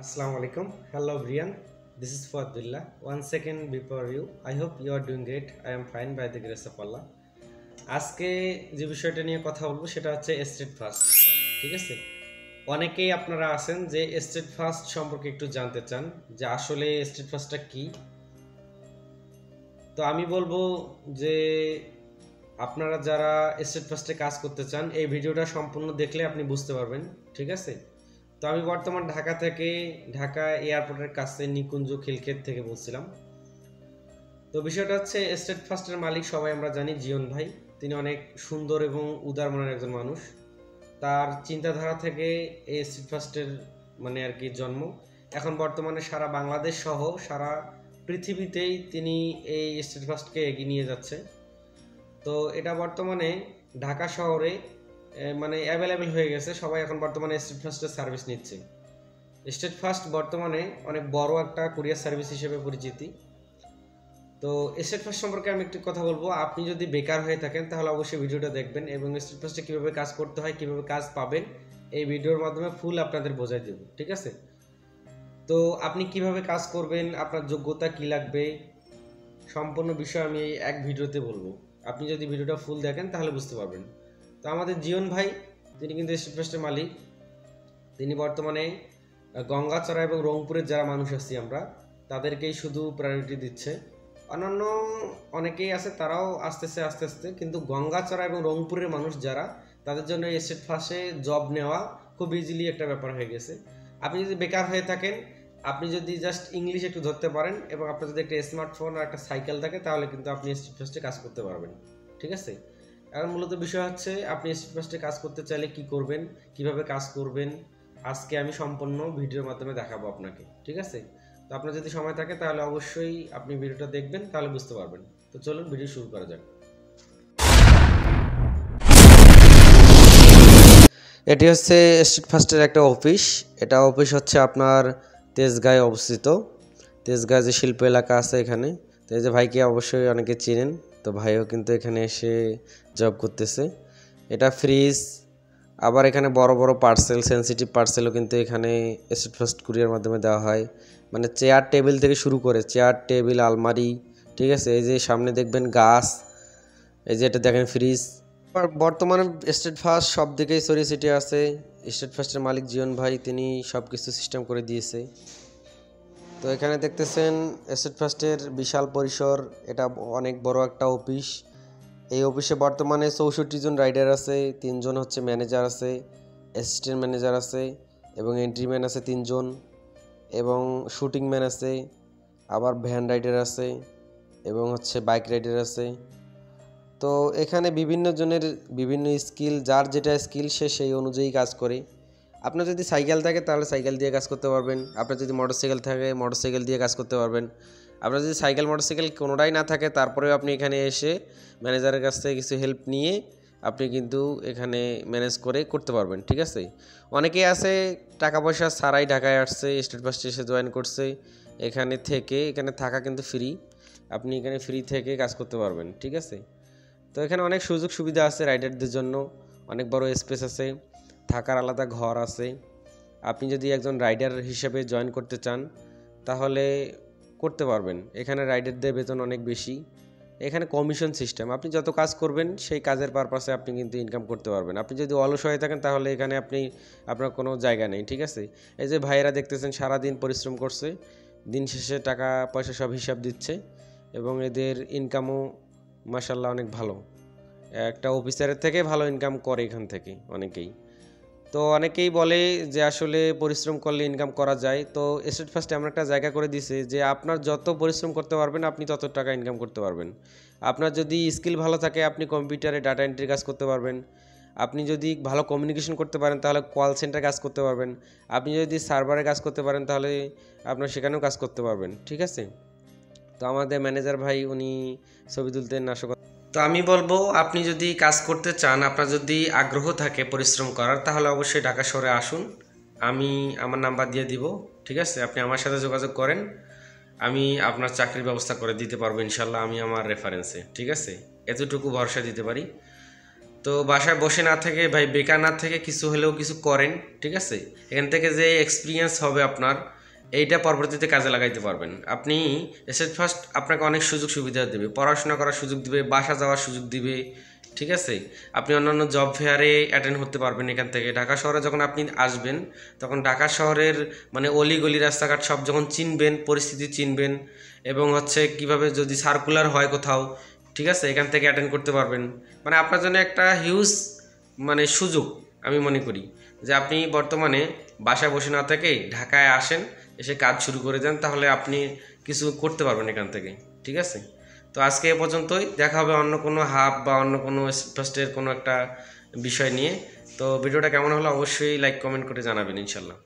Assalamu alaikum. Hello Brian. This is Fadullah. 1 second before you. I hope you are doing great. I am fine by the grace of Allah. আজকে যে বিষয়টা নিয়ে কথা বলবো সেটা হচ্ছে স্ট্রিট ফাস্ট। ঠিক আছে, অনেকেই আপনারা আছেন যে স্ট্রিট ফাস্ট সম্পর্কে একটু জানতে চান যে আসলে স্ট্রিট ফাস্টটা কি। তো আমি বলবো যে আপনারা যারা স্ট্রিট ফাস্টে কাজ করতে চান এই ভিডিওটা সম্পূর্ণ দেখলে আপনি বুঝতে পারবেন। ঠিক আছে, তো আমি বর্তমান ঢাকা থেকে ঢাকা এয়ারপোর্টের কাছে নিকুঞ্জ খিলক্ষেত থেকে বলছিলাম। তো বিষয়টা হচ্ছে স্ট্রিট ফাস্টের মালিক সবাই আমরা জানি জীবন ভাই। তিনি অনেক সুন্দর এবং উদার মনের একজন মানুষ। তার চিন্তাধারা থেকে এই স্ট্রিট ফাস্টের আর কি জন্ম। এখন বর্তমানে সারা বাংলাদেশ সহ সারা পৃথিবীতেই তিনি এই স্ট্রিট ফাস্টকে এগিয়ে নিয়ে যাচ্ছে। তো এটা বর্তমানে ঢাকা শহরে অ্যাভেলেবেল হয়ে গেছে। সবাই এখন বর্তমানে স্ট্রিট ফাস্টের সার্ভিস নিচ্ছে। স্ট্রিট ফাস্ট বর্তমানে অনেক বড় একটা কুরিয়ার সার্ভিস হিসেবে পরিচিতি। তো স্ট্রিট ফাস্ট সম্পর্কে আমি একটু কথা বলবো। আপনি যদি বেকার হয়ে থাকেন তাহলে অবশ্যই ভিডিওটা দেখবেন এবং স্ট্রিট ফাস্টে কীভাবে কাজ করতে হয়, কীভাবে কাজ পাবেন এই ভিডিওর মাধ্যমে ফুল আপনাদের বোঝাই দেব। ঠিক আছে, তো আপনি কিভাবে কাজ করবেন, আপনার যোগ্যতা কি লাগবে, সম্পূর্ণ বিষয় আমি এক ভিডিওতে বলবো। আপনি যদি ভিডিওটা ফুল দেখেন তাহলে বুঝতে পারবেন। তো আমাদের জীবন ভাই তিনি কিন্তু স্ট্রিট ফাস্টের মালিক। তিনি বর্তমানে গঙ্গাচড়া এবং রংপুরের যারা মানুষ আছি আমরা তাদেরকেই শুধু প্রায়োরিটি দিচ্ছে। অন্যান্য অনেকেই আছে তারাও আস্তে আস্তে, কিন্তু গঙ্গাচড়া এবং রংপুরের মানুষ যারা, তাদের জন্য স্ট্রিট ফাস্টে জব নেওয়া খুব ইজিলি একটা ব্যাপার হয়ে গেছে। আপনি যদি বেকার হয়ে থাকেন, আপনি যদি জাস্ট ইংলিশ একটু ধরতে পারেন এবং আপনার যদি একটা স্মার্টফোন আর একটা সাইকেল থাকে তাহলে কিন্তু আপনি স্ট্রিট ফাস্টে কাজ করতে পারবেন। ঠিক আছে, এখন মূলত বিষয় হচ্ছে আপনি স্ট্রিট ফাস্টে কাজ করতে চাইলে কি করবেন, কিভাবে কাজ করবেন, আজকে আমি সম্পূর্ণ ভিডিওর মাধ্যমে দেখাবো আপনাকে। ঠিক আছে, তো আপনার যদি সময় থাকে তাহলে অবশ্যই আপনি ভিডিওটা দেখবেন, তাহলে বুঝতে পারবেন। তো চলুন ভিডিও শুরু করা যাক। এটি হচ্ছে স্ট্রিট ফাস্টের একটা অফিস। এটা অফিস হচ্ছে আপনার তেজগাঁয়ে অবস্থিত। তেজগাঁয় যে শিল্প এলাকা আছে এখানে। তো এই যে ভাইকে অবশ্যই অনেকে চিনেন, তো ভাইও কিন্তু এখানে এসে জব করতেছে। এটা ফ্রিজ, আবার এখানে বড় বড় পার্সেল, সেন্সিটিভ পার্সেলও কিন্তু এখানে স্ট্রিট ফাস্ট কুরিয়ার মাধ্যমে দেওয়া হয়। চেয়ার টেবিল থেকে শুরু করে চেয়ার টেবিল আলমারি। ঠিক আছে, এই যে সামনে দেখবেন গাছ, এই যে এটা দেখেন ফ্রিজ। বর্তমানে স্ট্রিট ফাস্ট সব দিকেই ছড়িয়ে ছিটিয়ে আছে। স্ট্রিট ফাস্টের মালিক জীবন ভাই তিনি সব কিছু সিস্টেম করে দিয়েছে। তো এখানে দেখতেছেন স্ট্রিট ফাস্টের বিশাল পরিসর, এটা অনেক বড় একটা অফিস। এই অফিসে বর্তমানে 64 জন রাইডার আছে, 3 জন হচ্ছে ম্যানেজার আছে, অ্যাসিস্ট্যান্ট ম্যানেজার আছে এবং এন্ট্রি ম্যান আছে 3 জন এবং শুটিং ম্যান আছে, আবার ভ্যান রাইডার আছে এবং হচ্ছে বাইক রাইডার আছে। তো এখানে বিভিন্ন জনের বিভিন্ন স্কিল, যার যেটা স্কিল সে সেই অনুযায়ী কাজ করে। আপনার যদি সাইকেল থাকে তাহলে সাইকেল দিয়ে কাজ করতে পারবেন, আপনার যদি মোটরসাইকেল থাকে মোটরসাইকেল দিয়ে কাজ করতে পারবেন। আপনার যদি সাইকেল মোটরসাইকেল কোনোটাই না থাকে তারপরেও আপনি এখানে এসে ম্যানেজারের কাছ থেকে কিছু হেল্প নিয়ে আপনি কিন্তু এখানে ম্যানেজ করে করতে পারবেন। ঠিক আছে, অনেকেই আছে টাকা পয়সা ছাড়াই ঢাকায় আসছে, স্টেট ফাস্টে এসে জয়েন করছে। এখানে থাকা কিন্তু ফ্রি, আপনি এখানে ফ্রি থেকে কাজ করতে পারবেন। ঠিক আছে, তো এখানে অনেক সুযোগ সুবিধা আছে রাইডারদের জন্য, অনেক বড় স্পেস আছে, থাকার আলাদা ঘর আছে। আপনি যদি একজন রাইডার হিসেবে জয়েন করতে চান তাহলে করতে পারবেন। এখানে রাইডারদের বেতন অনেক বেশি। এখানে কমিশন সিস্টেম, আপনি যত কাজ করবেন সেই কাজের পারপাসে আপনি কিন্তু ইনকাম করতে পারবেন। আপনি যদি অলস হয়ে থাকেন তাহলে এখানে আপনার কোনো জায়গা নেই। ঠিক আছে, এই যে ভাইয়েরা দেখতেছেন সারাদিন পরিশ্রম করছে, দিন শেষে টাকা পয়সা সব হিসাব দিচ্ছে এবং এদের ইনকামও মাশাআল্লাহ অনেক ভালো। একটা অফিসারের থেকে ভালো ইনকাম করে এখান থেকে অনেকেই। তো অনেকেই বলে যে আসলে পরিশ্রম করলে ইনকাম করা যায়। তো স্ট্রিট ফাস্টে এমন একটা জায়গা করে দিছে যে আপনার যত পরিশ্রম করতে পারবেন আপনি তত টাকা ইনকাম করতে পারবেন। আপনার যদি স্কিল ভালো থাকে আপনি কম্পিউটারে ডাটা এন্ট্রি কাজ করতে পারবেন। আপনি যদি ভালো কমিউনিকেশন করতে পারেন তাহলে কল সেন্টারে কাজ করতে পারবেন। আপনি যদি সার্ভারে কাজ করতে পারেন তাহলে আপনার সেখানেও কাজ করতে পারবেন। ঠিক আছে, তো আমাদের ম্যানেজার ভাই উনি ছবি তুলতে নাশক। তো আমি বলবো আপনি যদি কাজ করতে চান, আপনার যদি আগ্রহ থাকে পরিশ্রম করার, তাহলে অবশ্যই ঢাকা শহরে আসুন। আমি আমার নাম্বার দিয়ে দিব। ঠিক আছে, আপনি আমার সাথে যোগাযোগ করেন, আমি আপনার চাকরির ব্যবস্থা করে দিতে পারবো ইনশাল্লাহ, আমি আমার রেফারেন্সে। ঠিক আছে, এতটুকু ভরসা দিতে পারি। তো বাসায় বসে না থেকে ভাই, বেকার না থেকে কিছু হলেও কিছু করেন, ঠিক আছে? এখান থেকে যে এক্সপিরিয়েন্স হবে আপনার, এইটা পরবর্তীতে কাজে লাগাইতে পারবেন। আপনি এসএসসি ফার্স্ট আপনাকে অনেক সুযোগ সুবিধা দেবে, পড়াশোনা করার সুযোগ দিবে, বাসা যাওয়ার সুযোগ দিবে, ঠিক আছে? আপনি অন্যান্য জব ফেয়ারে অ্যাটেন্ড হতে পারবেন এখান থেকে। ঢাকা শহরে যখন আপনি আসবেন, তখন ঢাকা শহরের মানে অলিগলি রাস্তাঘাট সব যখন চিনবেন, পরিস্থিতি চিনবেন, এবং হচ্ছে কিভাবে যদি সার্কুলার হয় কোথাও, ঠিক আছে, এখান থেকে অ্যাটেন্ড করতে পারবেন। মানে আপনার জন্য একটা হিউজ মানে সুযোগ আমি মনে করি, যে আপনি বর্তমানে বাসায় বসে না থেকে ঢাকায় আসেন, এসে কাজ শুরু করে দেন, তাহলে আপনি কিছু করতে পারবেন এখান থেকে, ঠিক আছে? তো আজকে এ পর্যন্তই, দেখা হবে অন্য কোনো হাব বা অন্য কোনো ফার্স্টের কোনো একটা বিষয় নিয়ে। তো ভিডিওটা কেমন হলো অবশ্যই লাইক কমেন্ট করে জানাবেন ইনশাল্লাহ।